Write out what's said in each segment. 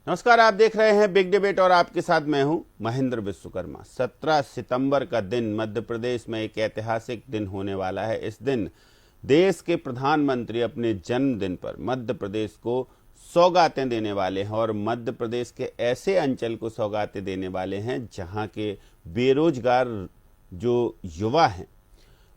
नमस्कार, आप देख रहे हैं बिग डिबेट और आपके साथ मैं हूं महेंद्र विश्वकर्मा। 17 सितंबर का दिन मध्य प्रदेश में एक ऐतिहासिक दिन होने वाला है। इस दिन देश के प्रधानमंत्री अपने जन्मदिन पर मध्य प्रदेश को सौगातें देने वाले हैं और मध्य प्रदेश के ऐसे अंचल को सौगातें देने वाले हैं जहां के बेरोजगार जो युवा हैं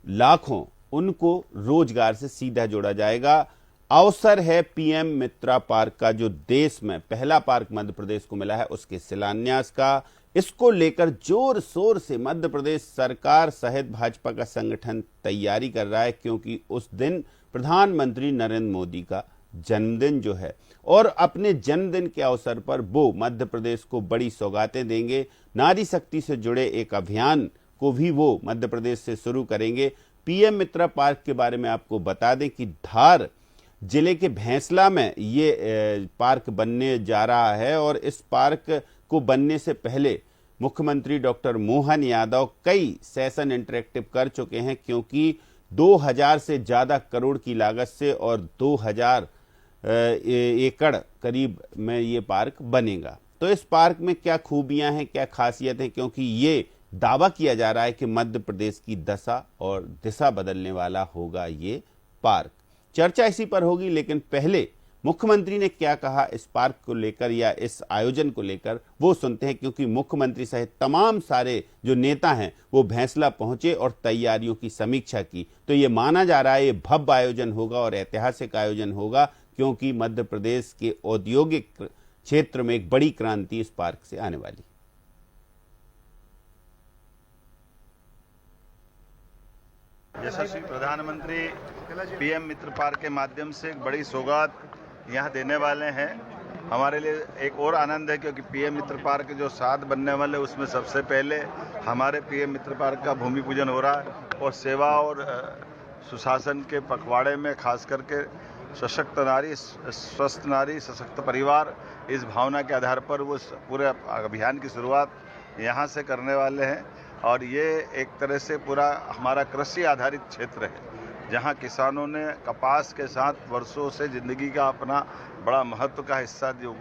लाखों, उनको रोजगार से सीधा जोड़ा जाएगा। अवसर है पीएम मित्रा पार्क का, जो देश में पहला पार्क मध्य प्रदेश को मिला है, उसके शिलान्यास का। इसको लेकर जोर शोर से मध्य प्रदेश सरकार सहित भाजपा का संगठन तैयारी कर रहा है, क्योंकि उस दिन प्रधानमंत्री नरेंद्र मोदी का जन्मदिन जो है, और अपने जन्मदिन के अवसर पर वो मध्य प्रदेश को बड़ी सौगातें देंगे। नारी शक्ति से जुड़े एक अभियान को भी वो मध्य प्रदेश से शुरू करेंगे। पीएम मित्रा पार्क के बारे में आपको बता दें कि धार जिले के भैंसला में ये पार्क बनने जा रहा है और इस पार्क को बनने से पहले मुख्यमंत्री डॉक्टर मोहन यादव कई सेशन इंटरेक्टिव कर चुके हैं, क्योंकि 2000 से ज्यादा करोड़ की लागत से और 2000 एकड़ करीब में ये पार्क बनेगा। तो इस पार्क में क्या खूबियां हैं, क्या खासियत है, क्योंकि ये दावा किया जा रहा है कि मध्य प्रदेश की दशा और दिशा बदलने वाला होगा ये पार्क। चर्चा इसी पर होगी, लेकिन पहले मुख्यमंत्री ने क्या कहा इस पार्क को लेकर या इस आयोजन को लेकर, वो सुनते हैं, क्योंकि मुख्यमंत्री सहित तमाम सारे जो नेता हैं वो भैंसला पहुंचे और तैयारियों की समीक्षा की। तो ये माना जा रहा है ये भव्य आयोजन होगा और ऐतिहासिक आयोजन होगा, क्योंकि मध्य प्रदेश के औद्योगिक क्षेत्र में एक बड़ी क्रांति इस पार्क से आने वाली। यशस्वी प्रधानमंत्री पीएम मित्र पार्क के माध्यम से एक बड़ी सौगात यहाँ देने वाले हैं। हमारे लिए एक और आनंद है, क्योंकि पीएम मित्र पार्क जो 7 बनने वाले उसमें सबसे पहले हमारे पीएम मित्र पार्क का भूमि पूजन हो रहा है। और सेवा और सुशासन के पखवाड़े में खास करके सशक्त नारी, स्वस्थ नारी, सशक्त परिवार, इस भावना के आधार पर वो पूरे अभियान की शुरुआत यहाँ से करने वाले हैं। और ये एक तरह से पूरा हमारा कृषि आधारित क्षेत्र है, जहाँ किसानों ने कपास के साथ वर्षों से ज़िंदगी का अपना बड़ा महत्व का हिस्सा जो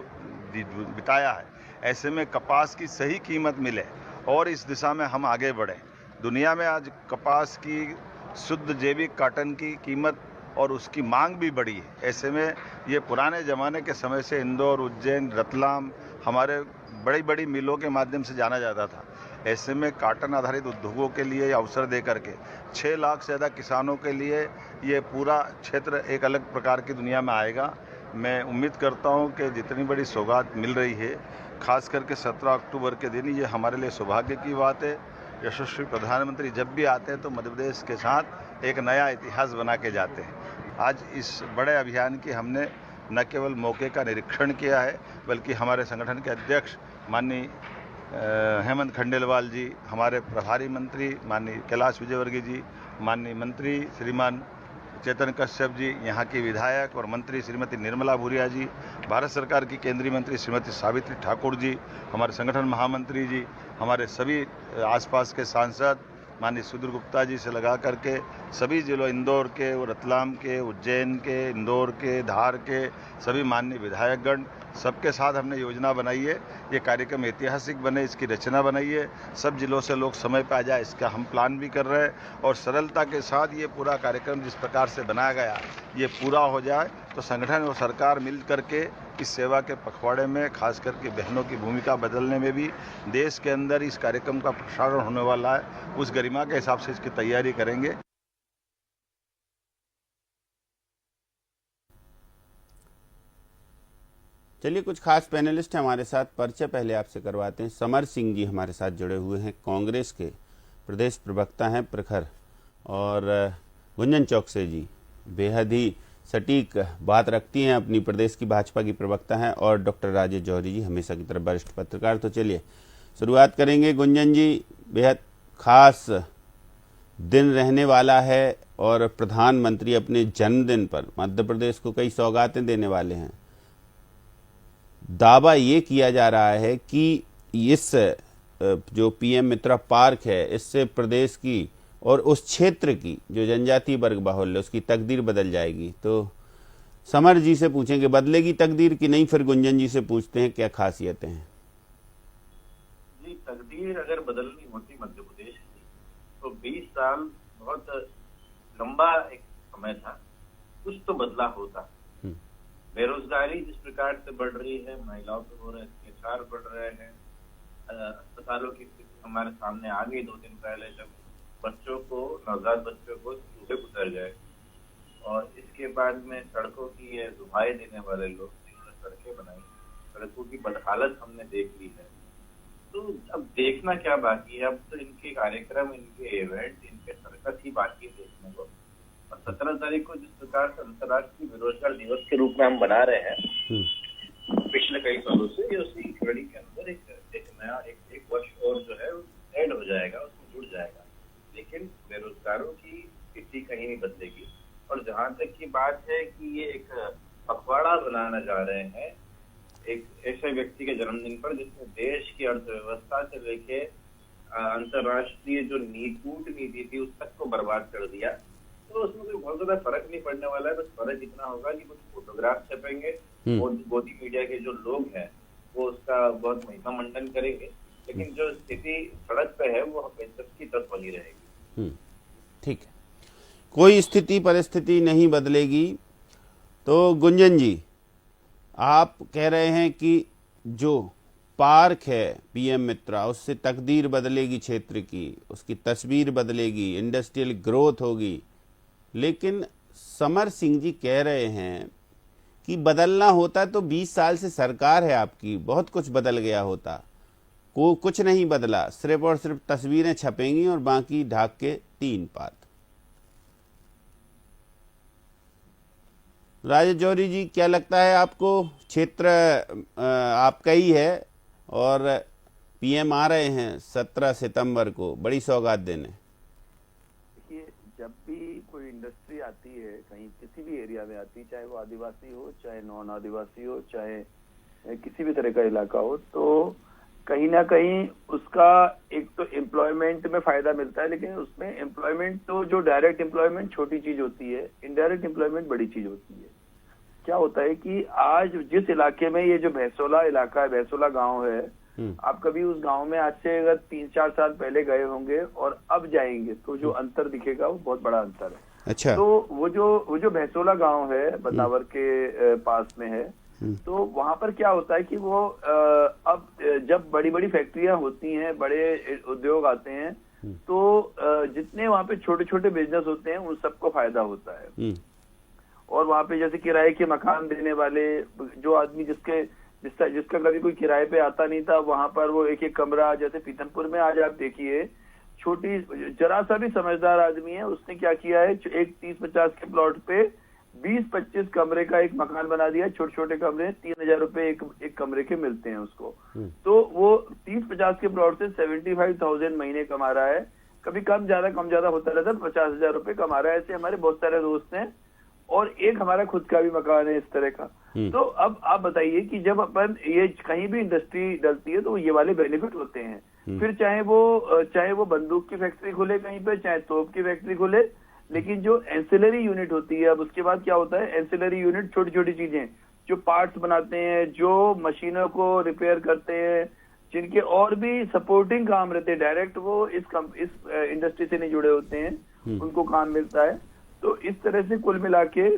बिताया है। ऐसे में कपास की सही कीमत मिले और इस दिशा में हम आगे बढ़ें। दुनिया में आज कपास की शुद्ध जैविक कॉटन की कीमत और उसकी मांग भी बढ़ी है। ऐसे में ये पुराने ज़माने के समय से इंदौर, उज्जैन, रतलाम हमारे बड़ी बड़ी मिलों के माध्यम से जाना जाता था। ऐसे में कॉटन आधारित उद्योगों के लिए अवसर दे करके 6 लाख से ज़्यादा किसानों के लिए ये पूरा क्षेत्र एक अलग प्रकार की दुनिया में आएगा। मैं उम्मीद करता हूँ कि जितनी बड़ी सौगात मिल रही है, खास करके 17 अक्टूबर के दिन, ये हमारे लिए सौभाग्य की बात है। यशस्वी प्रधानमंत्री जब भी आते हैं तो मध्य प्रदेश के साथ एक नया इतिहास बना के जाते हैं। आज इस बड़े अभियान की हमने न केवल मौके का निरीक्षण किया है, बल्कि हमारे संगठन के अध्यक्ष माननीय हेमंत खंडेलवाल जी, हमारे प्रभारी मंत्री माननीय कैलाश विजयवर्गीय जी, माननीय मंत्री श्रीमान चेतन कश्यप जी, यहाँ की विधायक और मंत्री श्रीमती निर्मला भूरिया जी, भारत सरकार की केंद्रीय मंत्री श्रीमती सावित्री ठाकुर जी, हमारे संगठन महामंत्री जी, हमारे सभी आसपास के सांसद माननीय सुधीर गुप्ता जी से लगा करके सभी जिलों, इंदौर के, रतलाम के, उज्जैन के, इंदौर के, धार के सभी माननीय विधायकगण, सबके साथ हमने योजना बनाई है। ये कार्यक्रम ऐतिहासिक बने, इसकी रचना बनाई है। सब जिलों से लोग समय पर आ जाए, इसका हम प्लान भी कर रहे हैं। और सरलता के साथ ये पूरा कार्यक्रम जिस प्रकार से बनाया गया ये पूरा हो जाए, तो संगठन और सरकार मिल करके इस सेवा के पखवाड़े में खास करके बहनों की भूमिका बदलने में भी देश के अंदर इस कार्यक्रम का प्रसारण होने वाला है, उस गरिमा के हिसाब से इसकी तैयारी करेंगे। चलिए, कुछ खास पैनलिस्ट हैं हमारे साथ, परिचय पहले आपसे करवाते हैं। समर सिंह जी हमारे साथ जुड़े हुए हैं, कांग्रेस के प्रदेश प्रवक्ता हैं प्रखर, और गुंजन चौकसे जी बेहद ही सटीक बात रखती हैं, अपनी प्रदेश की भाजपा की प्रवक्ता हैं, और डॉक्टर राजेश जौहरी जी हमेशा की तरह वरिष्ठ पत्रकार। तो चलिए शुरुआत करेंगे। गुंजन जी, बेहद खास दिन रहने वाला है और प्रधानमंत्री अपने जन्मदिन पर मध्य प्रदेश को कई सौगातें देने वाले हैं। दावा ये किया जा रहा है कि इस जो पीएम मित्रा पार्क है, इससे प्रदेश की और उस क्षेत्र की जो जनजातीय वर्ग बाहुल्य है उसकी तकदीर बदल जाएगी। तो समर जी से पूछेंगे बदलेगी तकदीर कि नहीं, फिर गुंजन जी से पूछते हैं क्या खासियतें हैं। जी, तकदीर अगर बदलनी होती मध्य प्रदेश की तो 20 साल बहुत लंबा एक समय था, कुछ तो बदला होता। बेरोजगारी जिस प्रकार से बढ़ रही है, महिलाओं पर हो रहे अत्याचार बढ़ रहे हैं, अस्पतालों की स्थिति हमारे सामने आ गई 2 दिन पहले, जब बच्चों को, नवजात बच्चों को चूहे उतर गए, और इसके बाद में सड़कों की ये दुहाई देने वाले लोग जिन्होंने सड़कें बनाई, सड़कों की बदहालत हमने देख ली है। तो अब देखना क्या बाकी है, अब तो इनके कार्यक्रम, इनके इवेंट, इनके सर्कस ही बाकी है देखने को। और 17 तारीख को जिस प्रकार से अंतर्राष्ट्रीय बेरोजगार दिवस के रूप में हम बना रहे हैं पिछले कई सालों से, ये उसी कड़ी के अंदर एक नया एक वर्ष और जो है ऐड हो जाएगा, उसमें जुड़ जाएगा। लेकिन बेरोजगारों की स्थिति कहीं नहीं बदलेगी। और जहां तक की बात है कि ये एक पखवाड़ा बनाना जा रहे हैं एक ऐसे व्यक्ति के जन्मदिन पर जिसने देश की अर्थव्यवस्था से लेके अंतर्राष्ट्रीय जो कूटनीति थी उस तक को बर्बाद कर दिया, तो उसमें कोई बहुत ज्यादा फर्क नहीं पड़ने वाला है। बस फर्क इतना होगा कि कुछ फोटोग्राफ छपेंगे और गोदी मीडिया के जो लोग हैं वो उसका बहुत महिमा मंडन करेंगे, लेकिन जो स्थिति सड़क पे है वो हमेशा की तरफ बनी रहेगी। ठीक है, कोई स्थिति परिस्थिति नहीं बदलेगी। तो गुंजन जी, आप कह रहे हैं कि जो पार्क है पीएम मित्रा, उससे तकदीर बदलेगी क्षेत्र की, उसकी तस्वीर बदलेगी, इंडस्ट्रियल ग्रोथ होगी, लेकिन समर सिंह जी कह रहे हैं कि बदलना होता तो 20 साल से सरकार है आपकी, बहुत कुछ बदल गया होता। कुछ नहीं बदला, सिर्फ और सिर्फ तस्वीरें छपेंगी और बाकी ढाक के 3 पात। राजेश जौहरी जी, क्या लगता है आपको? क्षेत्र आपका ही है और पीएम आ रहे हैं 17 सितंबर को बड़ी सौगात देने। देखिए, जब भी कोई इंडस्ट्री आती है कहीं किसी भी एरिया में आती है, चाहे वो आदिवासी हो, चाहे नॉन आदिवासी हो, चाहे किसी भी तरह का इलाका हो, तो कहीं ना कहीं उसका एक तो एम्प्लॉयमेंट में फायदा मिलता है, लेकिन उसमें एम्प्लॉयमेंट तो जो डायरेक्ट एम्प्लॉयमेंट छोटी चीज होती है, इनडायरेक्ट एम्प्लॉयमेंट बड़ी चीज होती है। क्या होता है कि आज जिस इलाके में ये जो भैंसोला इलाका है, भैंसोला गांव है, आप कभी उस गांव में आज से अगर 3-4 साल पहले गए होंगे और अब जाएंगे तो जो अंतर दिखेगा वो बहुत बड़ा अंतर है। अच्छा। तो वो जो भैंसोला गांव है, बदावर के पास में है, तो वहां पर क्या होता है कि वो अब जब बड़ी बड़ी फैक्ट्रियां होती हैं, बड़े उद्योग आते हैं, तो जितने वहां पे छोटे छोटे बिजनेस होते हैं उन सबको फायदा होता है। और वहां पे जैसे किराए के मकान देने वाले जो आदमी जिसका कभी कोई किराए पे आता नहीं था, वहां पर वो एक कमरा, जैसे पीथमपुर में आज आप देखिए, छोटी जरा सा भी समझदार आदमी है, उसने क्या किया है, एक 30-50 के प्लॉट पे 20-25 कमरे का एक मकान बना दिया। छोटे छोटे कमरे 3,000 रुपए एक कमरे के मिलते हैं उसको। तो वो 30-50 के प्लॉट से 75,000 महीने कमा रहा है। कभी कम ज्यादा होता रहता है, 50,000 रुपए कमा रहा है। ऐसे हमारे बहुत सारे दोस्त हैं, और एक हमारा खुद का भी मकान है इस तरह का। तो अब आप बताइए कि जब अपन ये कहीं भी इंडस्ट्री डलती है तो ये वाले बेनिफिट होते हैं। फिर चाहे वो बंदूक की फैक्ट्री खुले कहीं पे, चाहे तोप की फैक्ट्री खुले, लेकिन जो एंसिलरी यूनिट होती है, अब उसके बाद क्या होता है, एंसिलरी यूनिट छोटी छोटी चीजें जो पार्ट्स बनाते हैं, जो मशीनों को रिपेयर करते हैं, जिनके और भी सपोर्टिंग काम रहते हैं, डायरेक्ट वो इस इंडस्ट्री से नहीं जुड़े होते हैं, उनको काम मिलता है। तो इस तरह से कुल मिला के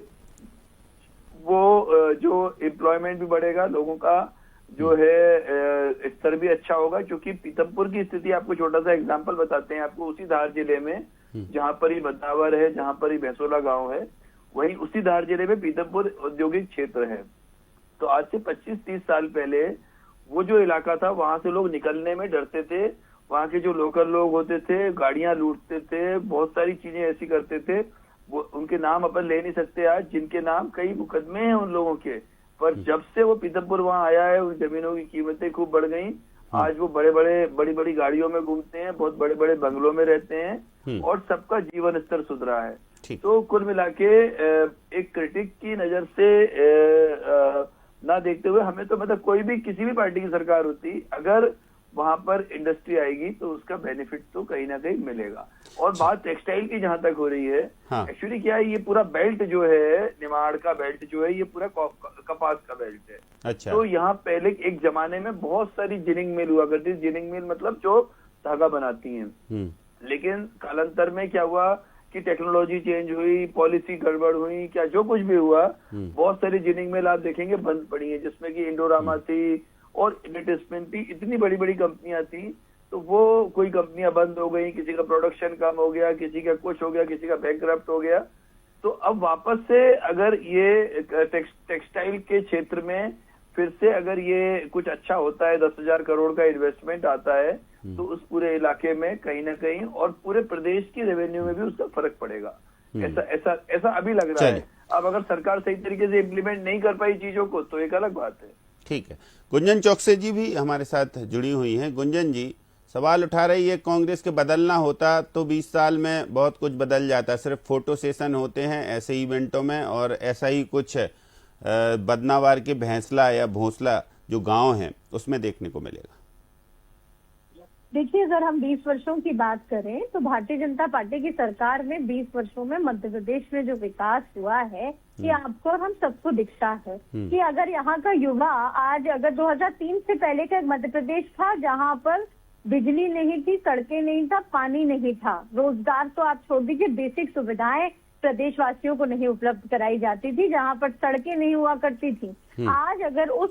वो जो एम्प्लॉयमेंट भी बढ़ेगा, लोगों का जो है स्तर भी अच्छा होगा। क्योंकि पीथमपुर की स्थिति, आपको छोटा सा एग्जांपल बताते हैं आपको, उसी धार जिले में जहां पर ही बदावर है, जहां पर ही भैंसोला गांव है, वहीं उसी धार जिले में पीथमपुर औद्योगिक क्षेत्र है। तो आज से 25-30 साल पहले वो जो इलाका था, वहां से लोग निकलने में डरते थे। वहां के जो लोकल लोग होते थे, गाड़ियां लूटते थे, बहुत सारी चीजें ऐसी करते थे, वो उनके नाम अपन ले नहीं सकते आज, जिनके नाम कई मुकदमे हैं उन लोगों के। पर जब से वो पीथमपुर वहां आया है, उन जमीनों की कीमतें खूब बढ़ गई। आज वो बड़ी बड़ी गाड़ियों में घूमते हैं, बहुत बड़े बड़े बंगलों में रहते हैं, और सबका जीवन स्तर सुधरा है। तो कुल मिला के एक क्रिटिक की नजर से ना देखते हुए, हमें तो मतलब कोई भी किसी भी पार्टी की सरकार होती, अगर वहां पर इंडस्ट्री आएगी तो उसका बेनिफिट तो कहीं ना कहीं मिलेगा। और बात टेक्सटाइल की जहां तक हो रही है, हाँ। एक्चुअली क्या है, ये पूरा बेल्ट जो है, निमाड़ का बेल्ट जो है, ये पूरा कपास का बेल्ट है। अच्छा। तो यहाँ पहले एक जमाने में बहुत सारी जिनिंग मिल हुआ करती थी। जिनिंग मिल मतलब जो धागा बनाती हैं। लेकिन कालांतर में क्या हुआ कि टेक्नोलॉजी चेंज हुई, पॉलिसी गड़बड़ हुई, क्या जो कुछ भी हुआ, बहुत सारी जिनिंग मिल आप देखेंगे बंद पड़ी है, जिसमें कि इंडोरामा थी और इनिटिस्मिन थी, इतनी बड़ी बड़ी कंपनियां थी। तो वो कोई कंपनियां बंद हो गई, किसी का प्रोडक्शन कम हो गया, किसी का कुछ हो गया, किसी का बैंकरप्ट हो गया। तो अब वापस से अगर ये टेक्सटाइल के क्षेत्र में फिर से अगर ये कुछ अच्छा होता है, 10,000 करोड़ का इन्वेस्टमेंट आता है, तो उस पूरे इलाके में कहीं ना कहीं और पूरे प्रदेश की रेवेन्यू में भी उसका फर्क पड़ेगा। ऐसा ऐसा ऐसा अभी लग रहा है। अब अगर सरकार सही तरीके से इम्प्लीमेंट नहीं कर पाई चीजों को तो एक अलग बात है। ठीक है। गुंजन चौकसे जी भी हमारे साथ जुड़ी हुई हैं। गुंजन जी, सवाल उठा रही है कांग्रेस के बदलना होता तो 20 साल में बहुत कुछ बदल जाता, सिर्फ फोटो सेशन होते हैं ऐसे इवेंटों में, और ऐसा ही कुछ बदनावार के भैंसला या भोंसला जो गांव हैं उसमें देखने को मिलेगा। देखिए, अगर हम 20 वर्षों की बात करें तो भारतीय जनता पार्टी की सरकार में 20 वर्षों में मध्य प्रदेश में जो विकास हुआ है कि आपको और हम सबको दिखता है कि अगर यहाँ का युवा आज, अगर 2003 से पहले का मध्य प्रदेश था जहाँ पर बिजली नहीं थी, सड़कें नहीं था, पानी नहीं था, रोजगार तो आप छोड़ दीजिए, बेसिक सुविधाएं प्रदेशवासियों को नहीं उपलब्ध कराई जाती थी, जहां पर सड़कें नहीं हुआ करती थी। आज अगर उस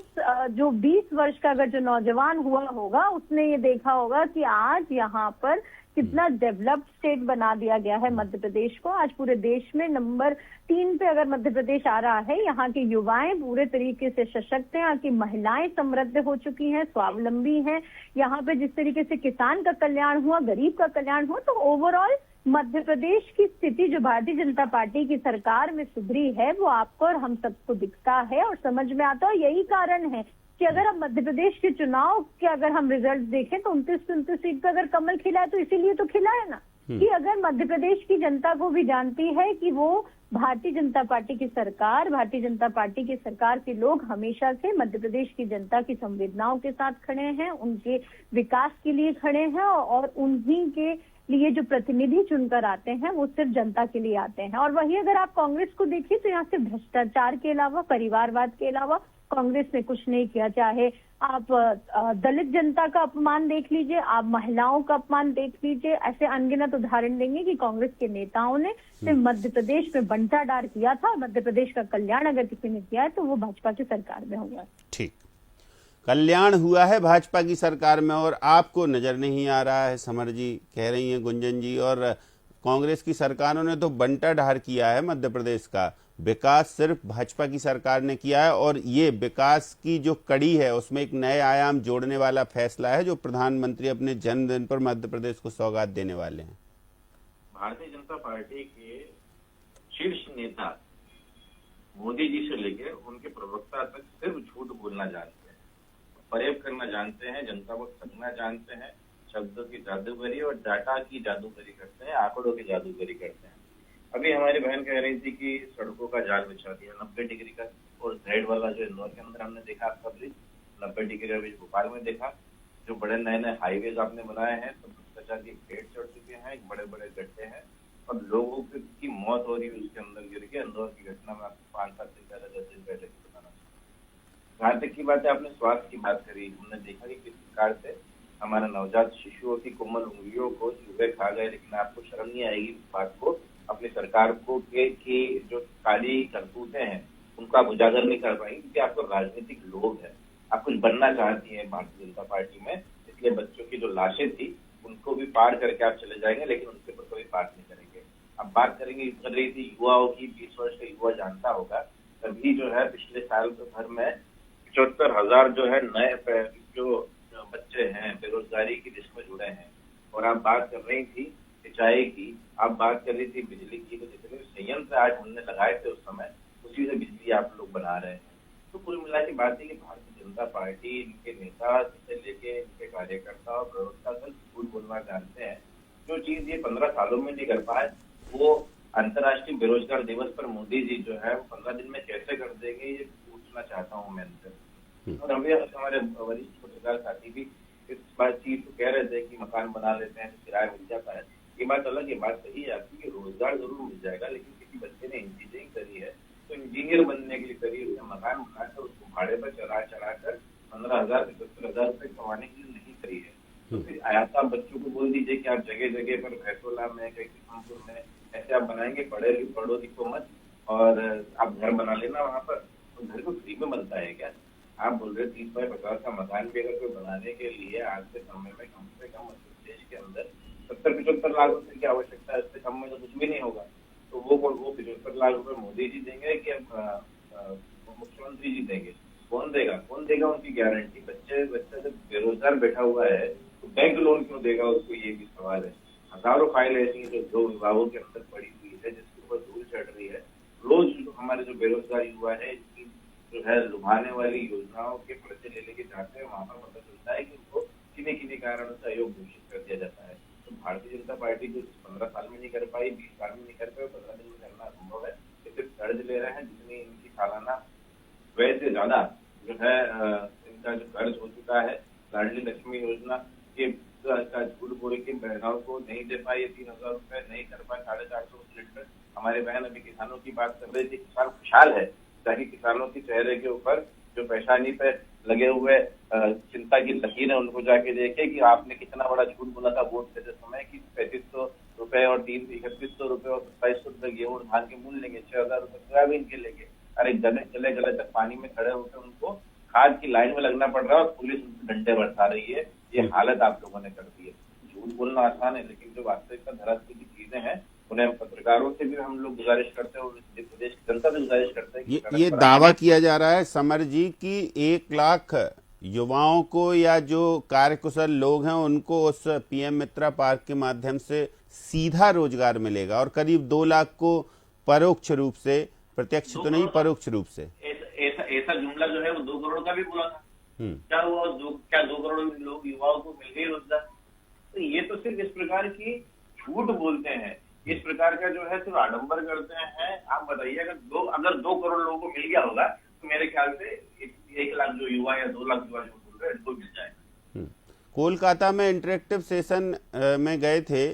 जो 20 वर्ष का अगर जो नौजवान हुआ होगा उसने ये देखा होगा कि आज यहाँ पर कितना डेवलप्ड स्टेट बना दिया गया है मध्य प्रदेश को। आज पूरे देश में नंबर 3 पे अगर मध्य प्रदेश आ रहा है। यहाँ के युवाएं पूरे तरीके से सशक्त हैं, यहाँ की महिलाएं समृद्ध हो चुकी हैं, स्वावलंबी हैं। यहाँ पे जिस तरीके से किसान का कल्याण हुआ, गरीब का कल्याण हुआ, तो ओवरऑल मध्य प्रदेश की स्थिति जो भारतीय जनता पार्टी की सरकार में सुधरी है वो आपको और हम सबको दिखता है और समझ में आता है। यही कारण है कि अगर हम मध्य प्रदेश के चुनाव के अगर हम रिजल्ट देखें तो 29 सीट पे अगर कमल खिला है तो इसीलिए तो खिला है ना, कि अगर मध्य प्रदेश की जनता को भी जानती है कि वो भारतीय जनता पार्टी की सरकार, भारतीय जनता पार्टी की सरकार के लोग हमेशा से मध्य प्रदेश की जनता की संवेदनाओं के साथ खड़े हैं, उनके विकास के लिए खड़े हैं और उन्हीं के लिए जो प्रतिनिधि चुनकर आते हैं वो सिर्फ जनता के लिए आते हैं। और वही अगर आप कांग्रेस को देखिए तो यहाँ से भ्रष्टाचार के अलावा, परिवारवाद के अलावा कांग्रेस ने कुछ नहीं किया। चाहे आप दलित जनता का अपमान देख लीजिए, आप महिलाओं का अपमान देख लीजिए, ऐसे अनगिनत उदाहरण देंगे कि कांग्रेस के नेताओं ने सिर्फ मध्य प्रदेश में बंटाढार किया था। मध्य प्रदेश का कल्याण अगर किसी ने किया है तो वो भाजपा की सरकार में हुआ। ठीक, कल्याण हुआ है भाजपा की सरकार में और आपको नजर नहीं आ रहा है, समर जी कह रही हैं गुंजन जी। और कांग्रेस की सरकारों ने तो बंटाढार किया है मध्य प्रदेश का, विकास सिर्फ भाजपा की सरकार ने किया है। और ये विकास की जो कड़ी है उसमें एक नए आयाम जोड़ने वाला फैसला है जो प्रधानमंत्री अपने जन्मदिन पर मध्य प्रदेश को सौगात देने वाले हैं। भारतीय जनता पार्टी के शीर्ष नेता मोदी जी से लेकर उनके प्रवक्ता तक सिर्फ झूठ बोलना जानते हैं, फरेब करना जानते हैं, जनता को ठगना जानते हैं, शब्दों की जादूगरी और डाटा की जादूगरी करते हैं, आंकड़ों की जादूगरी करते हैं। अभी हमारी बहन कह रही थी कि सड़कों का जाल बिछा दिया 90 डिग्री का, और साइड वाला जो इंदौर के अंदर हमने देखा आपका ब्रिज 90 डिग्री का ब्रिज भोपाल में देखा, जो बड़े नए नए हाईवेज आपने बनाए हैं तो भ्रष्टाचार की भेंट चढ़ चुके हैं, बड़े बड़े गड्ढे हैं और लोगों की मौत हो रही है उसके अंदर गिर के। इंदौर की घटना में आपको 5-7 दिन पहले 10 दिन पहले बताना चाहिए। जहाँ तक की बात है, आपने स्वास्थ्य की बात करी, हमने देखा कि किस प्रकार से हमारे नवजात शिशुओं की कोमल उंगलियों को चूहे खा गए, लेकिन आपको शर्म नहीं आएगी इस बात को अपनी सरकार को कि जो काली करतूतें हैं उनका आप उजागर नहीं कर पाएंगे, क्योंकि आपको राजनीतिक लोभ है, आप कुछ बनना चाहती हैं भारतीय जनता पार्टी में, इसलिए बच्चों की जो लाशें थी उनको भी पार करके आप चले जाएंगे, लेकिन उनके ऊपर कोई बात नहीं करेंगे। अब बात करेंगे कर रही थी युवाओं की, 20 वर्ष का युवा जानता होगा, तभी जो है पिछले साल तो भर में 75,000 जो है नए जो बच्चे हैं बेरोजगारी की लिस्ट में जुड़े हैं। और आप बात कर रही थी सिंचाई की, आप बात कर रही थी बिजली की, तो जितने संयंत्र आज हमने लगाए थे उस समय उसी से बिजली आप लोग बना रहे हैं। तो कुल मिला के बात है कि भारतीय जनता पार्टी, इनके नेता से लेके इनके कार्यकर्ता और प्रवक्ता तक झूठ बोलना जानते हैं। जो चीज ये 15 सालों में नहीं कर पाए वो अंतर्राष्ट्रीय बेरोजगार दिवस पर मोदी जी जो है 15 दिन में कैसे कर देंगे, ये पूछना चाहता हूँ मैं इनसे। और हमें हमारे वरिष्ठ पत्रकार साथी भी इस बातचीत को कह रहे थे कि मकान बना लेते हैं तो किराया मिल जाता है। ये बात अलग, ये बात सही है आपकी कि रोजगार जरूर मिल जाएगा, लेकिन किसी बच्चे ने इंजीनियरिंग करी है तो इंजीनियर बनने के लिए करी, उसने मकान बनाकर उसको भाड़े पर चढ़ा कर 15,000 से 75,000 रुपए कमाने के लिए नहीं करी है। तो फिर आप बच्चों को बोल दीजिए कि आप जगह जगह पर भैंसोला में, किशनपुर में ऐसे आप बनाएंगे, पढ़ो लिखो मत और आप घर बना लेना वहां पर, तो घर को फ्री में बनता है क्या? आप बोल रहे 30 बाय 50 का मकान भी अगर कोई बनाने के लिए आज के समय में कम से कम मध्य प्रदेश के अंदर 70-75 लाख रुपए की आवश्यकता है, इससे कम में तो कुछ भी नहीं होगा। तो वो 75 लाख रुपए मोदी जी देंगे कि मुख्यमंत्री जी देंगे? कौन देगा उनकी गारंटी? बच्चा जब बेरोजगार बैठा हुआ है तो बैंक लोन क्यों देगा उसको, ये भी सवाल है। हजारों फाइल ऐसी हैं जो विभागों के अंदर पड़ी हुई है जिसके ऊपर धूल चढ़ रही है। रोज हमारे जो बेरोजगार युवा है इसकी जो है लुभाने वाली योजनाओं के पर्चे ले लेके जाते हैं, वहां पर पता चलता है कि उनको किन्हीं कारण से अयोग्य घोषित कर दिया जाता है। तो भारतीय जनता पार्टी जो 15 साल में नहीं कर पाई, 20 साल में नहीं कर पाई, 15 दिन में करना संभव है। सिर्फ कर्ज ले रहे हैं, जितनी इनकी सालाना व्यय से ज्यादा जो है इनका जो कर्ज हो चुका है। लाडली लक्ष्मी योजना के का झूठ बोल के बहनों को नहीं दे पाए, 3,000 रुपए नहीं कर पाए, 450 सिलेंडर। हमारे बहन अभी किसानों की बात कर रही थी, किसान खुशहाल है ताकि किसानों के चेहरे के ऊपर जो परेशानी पे लगे हुए चिंता की लकीर है उनको जाके देखे कि आपने कितना बड़ा झूठ बोला था वोट देते समय कि 3,500 रुपए और 3,3100 रुपए और 2700 रुपए गेहूं धान के मूल्य लेंगे, 6,000 रुपए सोयाबीन के लेंगे। अरे गले तक पानी में खड़े होकर उनको खाद की लाइन में लगना पड़ रहा है और पुलिस उनको डंडे बरसा रही है। ये हालत आप लोगों ने कर दी है। झूठ बोलना आसान है, लेकिन जो वास्तविकता धरातल की चीजें हैं उन्हें पत्रकारों से भी हम लोग गुजारिश करते हैं और प्रदेश की जनता से गुजारिश करते हैं कि ये दावा किया जा रहा है समर जी की 1 लाख युवाओं को या जो कार्यकुशल लोग हैं उनको उस पीएम मित्रा पार्क के माध्यम से सीधा रोजगार मिलेगा और करीब 2 लाख को परोक्ष रूप से, प्रत्यक्ष तो नहीं परोक्ष रूप से। ऐसा जुमला जो है वो 2 करोड़ का भी बोला था। क्या वो 2 करोड़ लोग युवाओं को मिल गए रोजगार? तो ये तो सिर्फ इस प्रकार की झूठ बोलते हैं, इस प्रकार का जो है सिर्फ आडंबर करते हैं। आप बताइए अगर 2 करोड़ लोगों को मिल गया होगा तो मेरे ख्याल से 1 लाख जो युवा या 2 लाख युवा जो बोल रहे हैं इनको मिल जाएगा। कोलकाता में इंटरेक्टिव सेशन में गए थे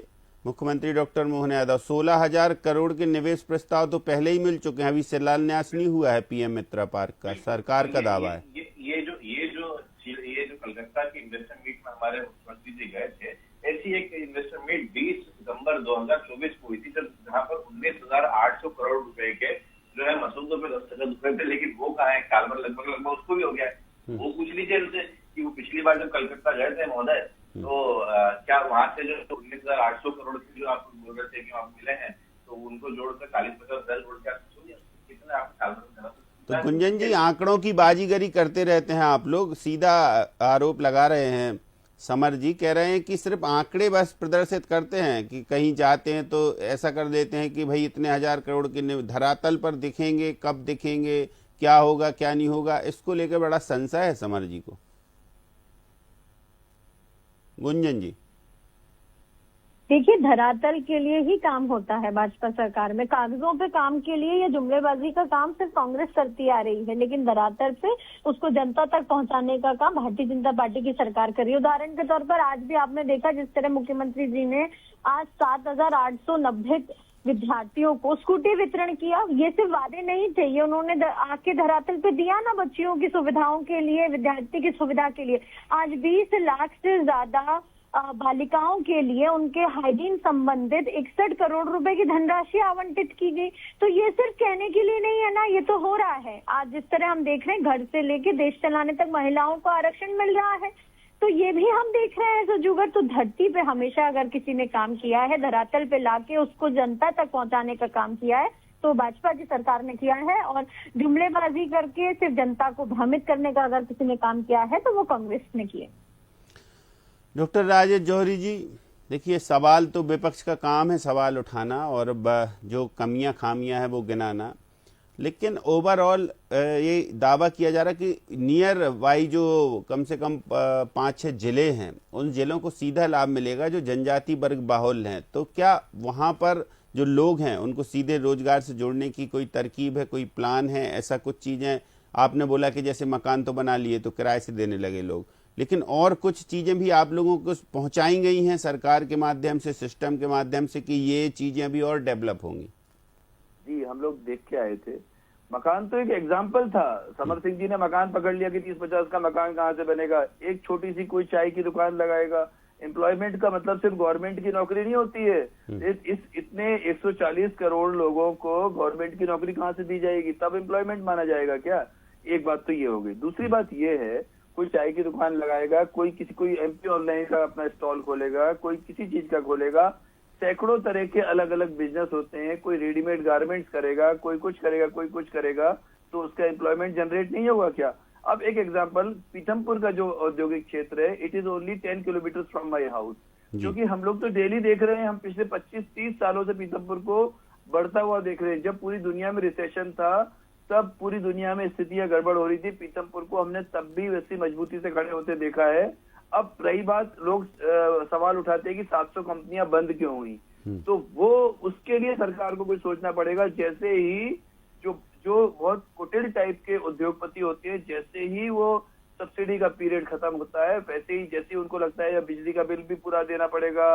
मुख्यमंत्री डॉक्टर मोहन यादव। 16,000 करोड़ के निवेश प्रस्ताव तो पहले ही मिल चुके हैं, अभी शिलान्यास नहीं हुआ है पीएम मित्रा पार्क का, सरकार का दावा है। ये जो कलकत्ता की इन्वेस्टर मीट में हमारे मुख्यमंत्री जी गए थे, ऐसी एक इन्वेस्टर मीट 20 सितंबर 2024 को हुई थी जहाँ पर 19,800 करोड़ रुपए के जो है मसूदों पे दस्तखत हुए थे, लेकिन वो कहाँ है? काल भर लगभग उसको भी हो गया है। वो पूछ लीजिए उनसे कि वो पिछली बार जब कलकत्ता गए थे महोदय तो क्या वहां से जो 19,800 करोड़ की जो आप बोल रहे थे कि आप मिले हैं तो उनको जोड़कर 40-50 जोड़ के आप सुनिए कितना आप काल भर। तो कुंजन जी आंकड़ों की बाजीगरी करते रहते हैं आप लोग, सीधा आरोप लगा रहे हैं। समर जी कह रहे हैं कि सिर्फ आंकड़े बस प्रदर्शित करते हैं कि कहीं जाते हैं तो ऐसा कर देते हैं कि भाई इतने 1,000 करोड़ के धरातल पर दिखेंगे, कब दिखेंगे, क्या होगा क्या नहीं होगा, इसको लेकर बड़ा संशय है समर जी को। गुंजन जी देखिए, धरातल के लिए ही काम होता है भाजपा सरकार में। कागजों पे काम के लिए या जुमलेबाजी का काम सिर्फ कांग्रेस करती आ रही है, लेकिन धरातल पे उसको जनता तक पहुंचाने का काम भारतीय जनता पार्टी की सरकार कर रही है। उदाहरण के तौर पर आज भी आपने देखा जिस तरह मुख्यमंत्री जी ने आज 7,890 विद्यार्थियों को स्कूटी वितरण किया। ये सिर्फ वादे नहीं थे, ये उन्होंने आके धरातल पे दिया ना बच्चियों की सुविधाओं के लिए, विद्यार्थी की सुविधा के लिए। आज 20 लाख से ज्यादा बालिकाओं के लिए उनके हाइजीन संबंधित 61 करोड़ रुपए की धनराशि आवंटित की गई। तो ये सिर्फ कहने के लिए नहीं है ना, ये तो हो रहा है। आज जिस तरह हम देख रहे हैं घर से लेके देश चलाने तक महिलाओं को आरक्षण मिल रहा है, तो ये भी हम देख रहे हैं। सजूगर तो धरती पे हमेशा अगर किसी ने काम किया है, धरातल पे लाके उसको जनता तक पहुंचाने का काम किया है तो भाजपा की सरकार ने किया है। और जुमलेबाजी करके सिर्फ जनता को भ्रमित करने का अगर किसी ने काम किया है तो वो कांग्रेस ने किया। डॉक्टर राजेश जौहरी जी देखिए, सवाल तो विपक्ष का काम है सवाल उठाना और जो कमियां खामियां है वो गिनाना, लेकिन ओवरऑल ये दावा किया जा रहा है कि नियर बाई जो कम से कम 5-6 जिले हैं उन जिलों को सीधा लाभ मिलेगा जो जनजाति वर्ग बाहुल हैं। तो क्या वहां पर जो लोग हैं उनको सीधे रोजगार से जोड़ने की कोई तरकीब है, कोई प्लान है? ऐसा कुछ चीजें आपने बोला कि जैसे मकान तो बना लिए तो किराए से देने लगे लोग, लेकिन और कुछ चीजें भी आप लोगों को पहुंचाई गई हैं सरकार के माध्यम से, सिस्टम के माध्यम से, कि ये चीजें अभी और डेवलप होंगी? जी, हम लोग देख के आए थे। मकान तो एक एग्जाम्पल था। समर सिंह जी ने मकान पकड़ लिया कि 30-50 का मकान कहाँ से बनेगा। एक छोटी सी कोई चाय की दुकान लगाएगा। एम्प्लॉयमेंट का मतलब सिर्फ गवर्नमेंट की नौकरी नहीं होती है। इतने 140 करोड़ लोगों को गवर्नमेंट की नौकरी कहाँ से दी जाएगी? तब एम्प्लॉयमेंट माना जाएगा क्या? एक बात तो ये हो गई। दूसरी बात ये है, कोई चाय की दुकान लगाएगा, कोई एमपी ऑनलाइन का अपना स्टॉल खोलेगा, कोई किसी चीज का खोलेगा। सैकड़ों तरह के अलग अलग बिजनेस होते हैं। कोई रेडीमेड गारमेंट्स करेगा, कोई कुछ करेगा, कोई कुछ करेगा, तो उसका एम्प्लॉयमेंट जनरेट नहीं होगा क्या? अब एक एग्जांपल, पीथमपुर का जो औद्योगिक क्षेत्र है, it is only 10 kilometre from my house. क्योंकि हम लोग तो डेली देख रहे हैं, हम पिछले 25-30 सालों से पीथमपुर को बढ़ता हुआ देख रहे हैं। जब पूरी दुनिया में रिसेशन था, तब पूरी दुनिया में स्थितियां गड़बड़ हो रही थी। पीथमपुर को हमने तब भी वैसी मजबूती से खड़े होते देखा है। अब रही बात, लोग सवाल उठाते हैं कि 700 कंपनियां बंद क्यों हुई, तो वो उसके लिए सरकार को कुछ सोचना पड़ेगा। जैसे ही जो बहुत कुटिल टाइप के उद्योगपति होते हैं, जैसे ही वो सब्सिडी का पीरियड खत्म होता है, वैसे ही जैसे ही उनको लगता है या बिजली का बिल भी पूरा देना पड़ेगा,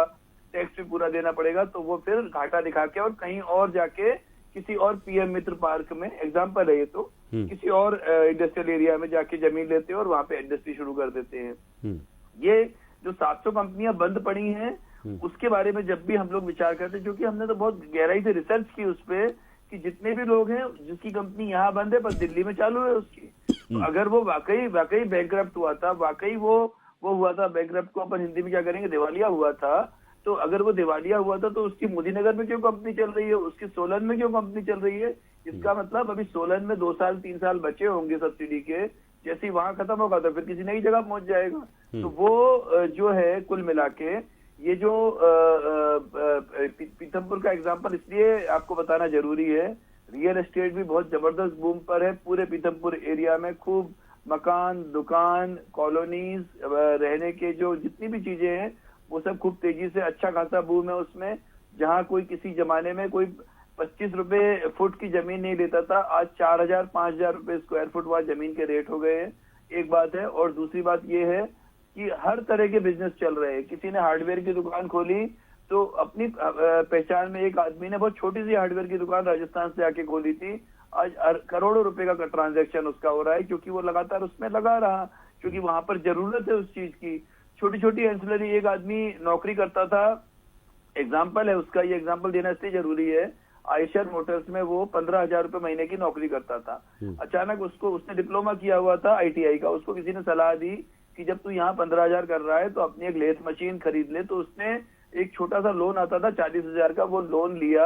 टैक्स भी पूरा देना पड़ेगा, तो वो फिर घाटा दिखा के और कहीं और जाके किसी और पीएम मित्र पार्क में, एग्जाम्पल है ये तो, किसी और इंडस्ट्रियल एरिया में जाके जमीन लेते हैं और वहां पे इंडस्ट्री शुरू कर देते हैं। ये जो 700 कंपनियां बंद पड़ी हैं, उसके बारे में जब भी हम लोग विचार करते हैं, क्योंकि हमने तो बहुत गहराई से रिसर्च की उस पे कि जितने भी लोग हैं जिसकी कंपनी यहाँ बंद है पर दिल्ली में चालू है उसकी, तो अगर वो वाकई बैंकरप्ट हुआ था, वाकई वो हुआ था बैंकरप्ट को अपन हिंदी में क्या करेंगे, दिवालिया हुआ था, तो अगर वो दिवालिया हुआ था तो उसकी मोदीनगर में क्यों कंपनी चल रही है, उसकी सोलन में क्यों कंपनी चल रही है? इसका मतलब अभी सोलन में 2 साल 3 साल बचे होंगे सब्सिडी के, जैसे ही वहां खत्म होगा तो फिर किसी नई जगह पहुंच जाएगा। तो वो जो है कुल मिला के ये जो पीथमपुर का एग्जांपल इसलिए आपको बताना जरूरी है, रियल एस्टेट भी बहुत जबरदस्त बूम पर है। पूरे पीथमपुर एरिया में खूब मकान, दुकान, कॉलोनीज, रहने के जो जितनी भी चीजें हैं वो सब खूब तेजी से अच्छा खासा बूम है उसमें। जहां कोई किसी जमाने में कोई 25 रुपए फुट की जमीन नहीं लेता था, आज 4,000-5,000 रुपए स्क्वायर फुट वहां जमीन के रेट हो गए हैं, एक बात है। और दूसरी बात ये है कि हर तरह के बिजनेस चल रहे हैं। किसी ने हार्डवेयर की दुकान खोली तो अपनी पहचान में एक आदमी ने बहुत छोटी सी हार्डवेयर की दुकान राजस्थान से आके खोली थी, आज करोड़ों रुपए का ट्रांजैक्शन उसका हो रहा है, क्योंकि वो लगातार उसमें लगा रहा, क्योंकि वहां पर जरूरत है उस चीज की। छोटी छोटी एंसिलरी, एक आदमी नौकरी करता था, एग्जाम्पल है उसका, ये एग्जाम्पल देना इसलिए जरूरी है, आयशर मोटर्स में वो 15,000 रुपए महीने की नौकरी करता था। अचानक उसने डिप्लोमा किया हुआ था आईटीआई का, उसको किसी ने सलाह दी कि जब तू यहाँ 15,000 कर रहा है तो अपनी एक लेथ मशीन खरीद ले। तो उसने एक छोटा सा लोन आता था 40,000 का, वो लोन लिया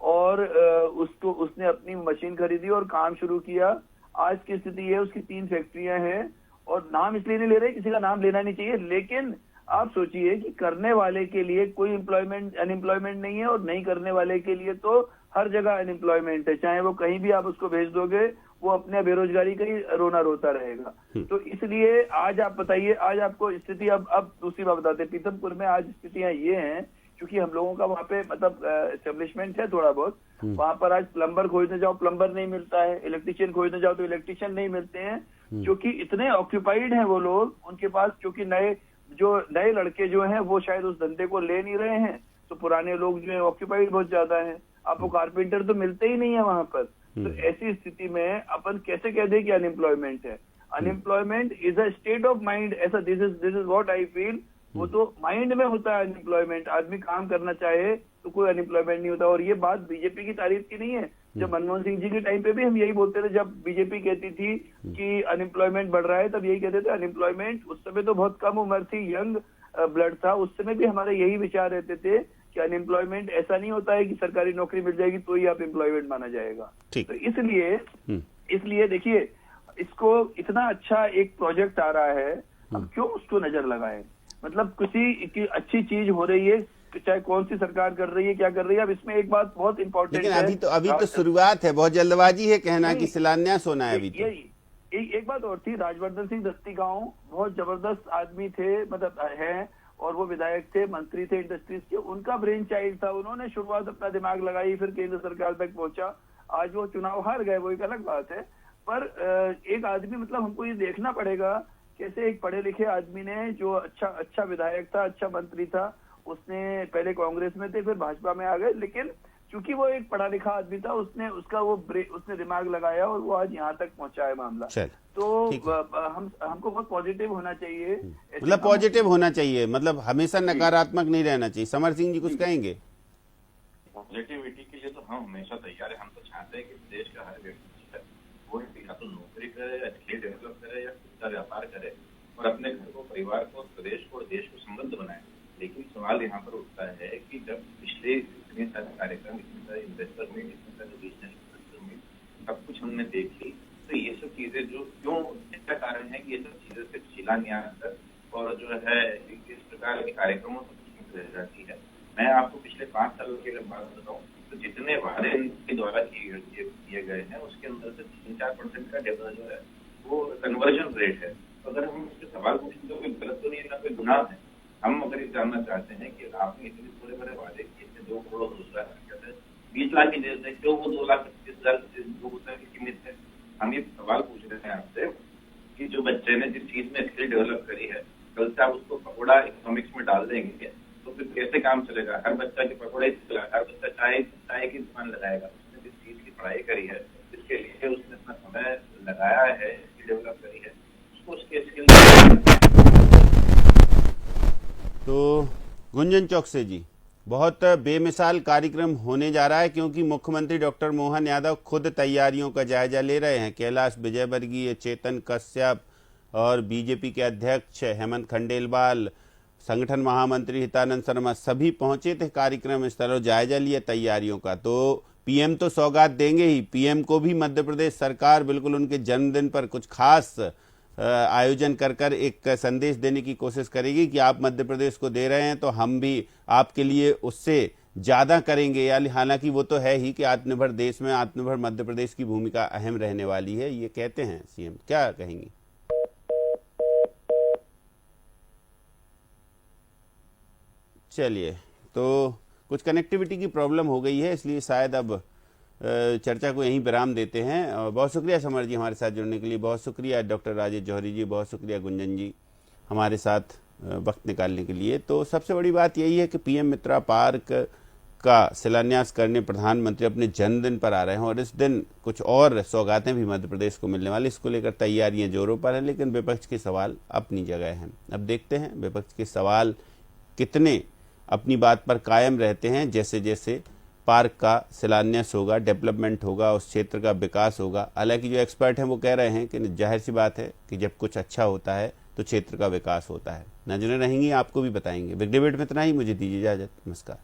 और उसने अपनी मशीन खरीदी और काम शुरू किया। आज की स्थिति है, उसकी 3 फैक्ट्रियां हैं, और नाम इसलिए नहीं ले रहे, किसी का नाम लेना नहीं चाहिए, लेकिन आप सोचिए कि करने वाले के लिए कोई अनएम्प्लॉयमेंट नहीं है, और नहीं करने वाले के लिए तो हर जगह अनएम्प्लॉयमेंट है। चाहे वो कहीं भी आप उसको भेज दोगे, वो अपने बेरोजगारी का ही रोना रोता रहेगा। तो इसलिए आज आप बताइए, आज आपको स्थिति, अब दूसरी बात बताते हैं, पीथमपुर में आज स्थितियां ये हैं, क्योंकि हम लोगों का वहाँ पे मतलब एस्टेब्लिशमेंट है थोड़ा बहुत, वहां पर आज प्लम्बर खोजने जाओ प्लम्बर नहीं मिलता है, इलेक्ट्रिशियन खोजने जाओ तो इलेक्ट्रिशियन नहीं मिलते हैं, क्योंकि इतने ऑक्यूपाइड हैं वो लोग उनके पास, क्योंकि नए लड़के जो हैं वो शायद उस धंधे को ले नहीं रहे हैं, तो पुराने लोग जो है ऑक्यूपाइड बहुत ज्यादा है। आपको कारपेंटर तो मिलते ही नहीं है वहां पर। तो ऐसी स्थिति में अपन कैसे कह दें कि अनएम्प्लॉयमेंट है? Unemployment is a state of mind, ऐसा this is what I feel. वो तो माइंड में होता है अनएम्प्लॉयमेंट। आदमी काम करना चाहे तो कोई अनएम्प्लॉयमेंट नहीं होता। और ये बात बीजेपी की तारीफ की नहीं है, जब मनमोहन सिंह जी के टाइम पे भी हम यही बोलते थे, जब बीजेपी कहती थी कि अनएम्प्लॉयमेंट बढ़ रहा है तब यही कहते थे अनएम्प्लॉयमेंट। उस समय तो बहुत कम उम्र थी, यंग ब्लड था, उस समय भी हमारे यही विचार रहते थे कि अनएम्प्लॉयमेंट ऐसा नहीं होता है कि सरकारी नौकरी मिल जाएगी तो ही आप एम्प्लॉयमेंट माना जाएगा। तो इसलिए देखिए, इसको इतना अच्छा एक प्रोजेक्ट आ रहा है, अब क्यों उसको नजर लगाए? मतलब किसी की अच्छी चीज हो रही है, चाहे कौन सी सरकार कर रही है, क्या कर रही है। अब इसमें एक बात बहुत इंपॉर्टेंट है, अभी तो शुरुआत है, बहुत जल्दबाजी है कहना कि शिलान्यास होना है। अभी तो एक बात और थी, राजवर्धन सिंह दस्तीगांव बहुत जबरदस्त आदमी थे, मतलब हैं, और वो विधायक थे, मंत्री थे इंडस्ट्रीज के, उनका ब्रेन चाइल्ड था। उन्होंने शुरुआत अपना दिमाग लगाई, फिर केंद्र सरकार तक पहुंचा। आज वो चुनाव हार गए, वो एक अलग बात है, पर एक आदमी, मतलब हमको ये देखना पड़ेगा कैसे एक पढ़े लिखे आदमी ने, जो अच्छा विधायक था, अच्छा मंत्री था, उसने पहले कांग्रेस में थे, फिर भाजपा में आ गए, लेकिन चूंकि वो एक पढ़ा लिखा आदमी था, उसने दिमाग लगाया और वो आज यहाँ तक पहुंचा है मामला। तो हमको बहुत पॉजिटिव होना चाहिए, मतलब पॉजिटिव होना चाहिए, मतलब हमेशा नकारात्मक नहीं रहना चाहिए। समर सिंह जी कुछ कहेंगे? पॉजिटिविटी के लिए तो हम हमेशा तैयार है। हम तो चाहते हैं कि देश का हर व्यक्ति वो या तो नौकरी करे, या खेल डेवलप करे, या खुद का व्यापार करे और अपने घर को, परिवार को, प्रदेश को और देश को समृद्ध बनाए। लेकिन सवाल यहाँ पर उठता है कि जब पिछले इतने सारे कार्यक्रम, इतने सारे इन्वेस्टर मीट, इतने सारे रीजनल इन्वेस्टर मीट, सब कुछ हमने देख ली, तो ये सब चीजें जो क्यों, इसका कारण है कि ये सब चीजें सिर्फ शिलान्यास और जो है इस प्रकार के कार्यक्रमों से रह जाती है। मैं आपको पिछले 5 साल के लिए बात बताऊं तो जितने वादे इनके द्वारा किए गए हैं उसके अंदर से 3-4% का जो है वो कन्वर्जन रेट है। तो अगर हम इससे सवाल पूछें तो कोई गलत तो नहीं है, ना कोई गुनाह है। हम अगर ये जानना चाहते हैं कि आपने इतने बड़े बड़े वादे किए थे, 2 करोड़ दूसरा 20 लाख की देते हैं, क्यों वो 2,25,000 की कीमत है? हम ये सवाल पूछ रहे हैं आपसे कि जो बच्चे ने जिस चीज में स्किल डेवलप करी है, कल से आप उसको पकौड़ा इकोनॉमिक्स में डाल देंगे तो फिर कैसे काम चलेगा? हर बच्चा के पकौड़े, हर बच्चा चाय की दुकान लगाएगा। उसने जिस चीज की पढ़ाई करी है, जिसके लिए उसने अपना समय लगाया है, स्किल डेवलप करी है, उसको उसके स्किल। तो गुंजन चौकसे जी, बहुत बेमिसाल कार्यक्रम होने जा रहा है, क्योंकि मुख्यमंत्री डॉक्टर मोहन यादव खुद तैयारियों का जायजा ले रहे हैं। कैलाश विजयवर्गीय, चेतन कश्यप और बीजेपी के अध्यक्ष हेमंत खंडेलवाल, संगठन महामंत्री हितानंद शर्मा सभी पहुंचे थे कार्यक्रम स्थल और जायजा लिया तैयारियों का। तो पीएम तो सौगात देंगे ही, पीएम को भी मध्य प्रदेश सरकार बिल्कुल उनके जन्मदिन पर कुछ खास आयोजन कर एक संदेश देने की कोशिश करेगी कि आप मध्य प्रदेश को दे रहे हैं तो हम भी आपके लिए उससे ज्यादा करेंगे। हालांकि वो तो है ही कि आत्मनिर्भर देश में आत्मनिर्भर मध्य प्रदेश की भूमिका अहम रहने वाली है, ये कहते हैं सीएम। क्या कहेंगे? चलिए, तो कुछ कनेक्टिविटी की प्रॉब्लम हो गई है, इसलिए शायद अब चर्चा को यहीं विराम देते हैं। बहुत शुक्रिया समर जी हमारे साथ जुड़ने के लिए, बहुत शुक्रिया डॉक्टर राजेश जौहरी जी, बहुत शुक्रिया गुंजन जी हमारे साथ वक्त निकालने के लिए। तो सबसे बड़ी बात यही है कि पीएम मित्रा पार्क का शिलान्यास करने प्रधानमंत्री अपने जन्मदिन पर आ रहे हैं और इस दिन कुछ और सौगातें भी मध्य प्रदेश को मिलने वाली, इसको लेकर तैयारियां जोरों पर हैं। लेकिन विपक्ष के सवाल अपनी जगह हैं। अब देखते हैं विपक्ष के सवाल कितने अपनी बात पर कायम रहते हैं। जैसे जैसे पार्क का शिलान्यास होगा, डेवलपमेंट होगा, उस क्षेत्र का विकास होगा। हालांकि जो एक्सपर्ट हैं वो कह रहे हैं कि जाहिर सी बात है कि जब कुछ अच्छा होता है तो क्षेत्र का विकास होता है। नजरें रहेंगी, आपको भी बताएंगे। बिग डिबेट में इतना ही, मुझे दीजिए इजाजत, नमस्कार।